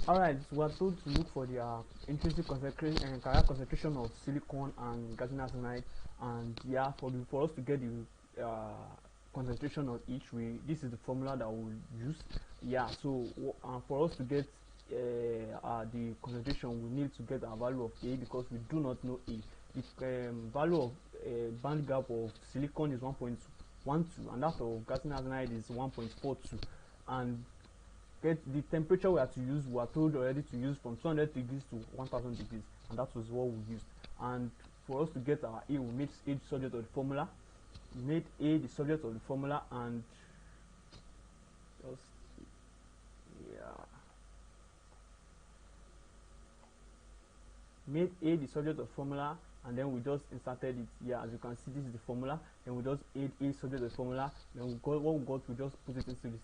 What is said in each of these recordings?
Alright, so we're told to look for the intrinsic concentration and carrier concentration of silicon and gallium arsenide, and yeah, for us to get the concentration of each, this is the formula that we'll use. Yeah, so for us to get the concentration, we need to get a value of A because we do not know A. The value of band gap of silicon is 1.12, and that of gallium arsenide is 1.42, and get the temperature we are to use, we are told already to use from 200 degrees to 1000 degrees, and that was what we used. And for us to get our A, we made A the subject of the formula. We made A the subject of the formula, and just made A the subject of formula, and then we just inserted it here. As you can see, this is the formula. Then we just add A subject of the formula. Then we got what we got, we just put it into this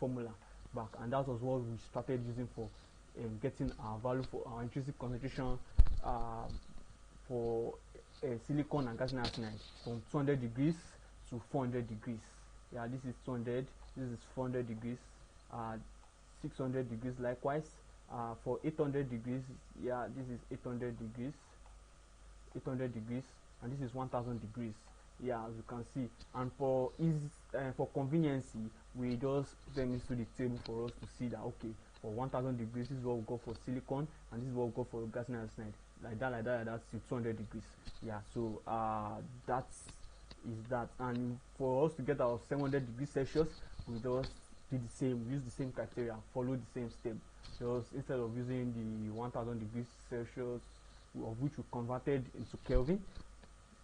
formula back, and that was what we started using for getting our value for our intrinsic concentration for silicon and gallium arsenide from 200 degrees to 400 degrees. Yeah, this is 200, this is 400 degrees, 600 degrees likewise. For 800 degrees, yeah, this is 800 degrees, and this is 1000 degrees. Yeah, as you can see, and for easy for convenience, we just put them into the table for us to see that okay, for 1000 degrees this is what we go for silicon, and this is what we go for gallium arsenide, like that till 200 degrees. Yeah, so that is that. And for us to get our 700 degrees Celsius, we just do the same, use the same criteria, follow the same step. Just instead of using the 1000 degrees Celsius, of which we converted into Kelvin,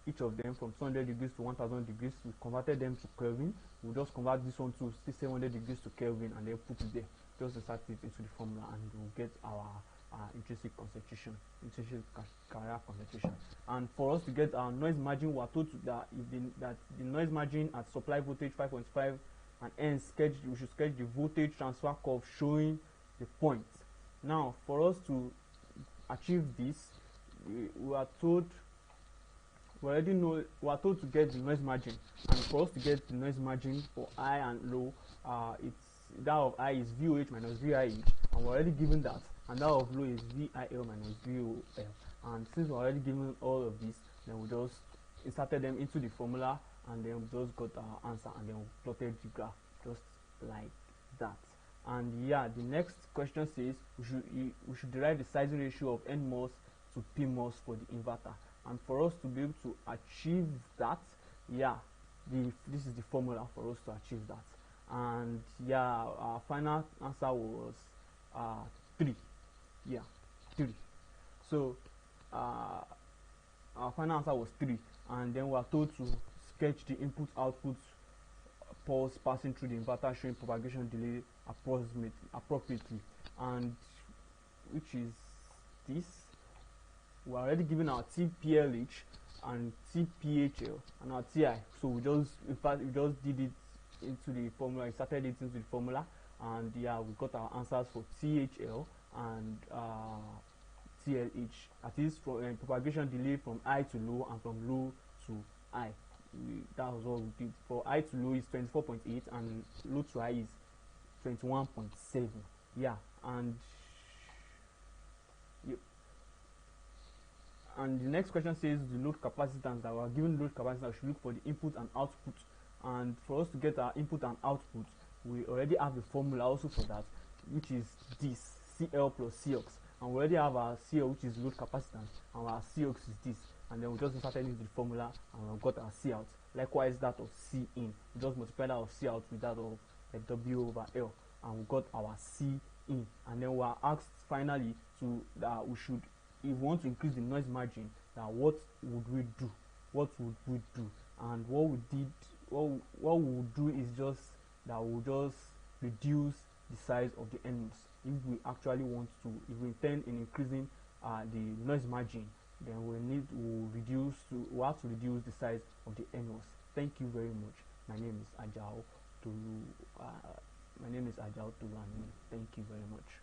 each of them from 200 degrees to 1000 degrees, we converted them to Kelvin. We'll just convert this one to 700 degrees to Kelvin, and then put it there, just insert it into the formula, and we'll get our intrinsic concentration, intrinsic carrier concentration. And for us to get our noise margin, we are told that the noise margin at supply voltage 5.5, and hence we should sketch the voltage transfer curve showing the point. Now, for us to achieve this, we are told to get the noise margin, and for us to get the noise margin for high and low, it's that of high is VOH minus VIH, and we're already given that, and that of low is VIL minus VOL. And since we're already given all of this, then we just inserted them into the formula, and then we just got our answer, and then we plotted the graph just like that. And yeah, the next question says we should derive the sizing ratio of NMOS to PMOS for the inverter. And for us to be able to achieve that, yeah, this is the formula for us to achieve that. And yeah, our final answer was 3. Yeah, 3. So our final answer was 3, and then we are told to sketch the input output pulse passing through the inverter showing propagation delay appropriately, and which is this. We are already given our TPLH and TPHL and our TI, so we just did it into the formula, inserted it into the formula, and yeah, we got our answers for THL and TLH. That is for propagation delay from high to low and from low to high. That was what we did. For high to low is 24.8, and low to high is 21.7. Yeah, and the next question says the load capacitance. That we are given load capacitance, we should look for the input and output. And for us to get our input and output, we already have the formula also for that, which is this CL plus COX. And we already have our CL, which is load capacitance, and our COX is this. And then we just inserted into the formula, and we got our C out. Likewise, that of C in. We just multiplied that of C out with that of W over L, and we got our C in. And then we are asked finally to that we should, if we want to increase the noise margin, what would we do? And what we would do is just that we'll just reduce the size of the NMOS. If we actually want to, if we intend in increasing the noise margin, then we'll have to reduce the size of the NMOS. Thank you very much. My name is Ajao Tolu. And thank you very much.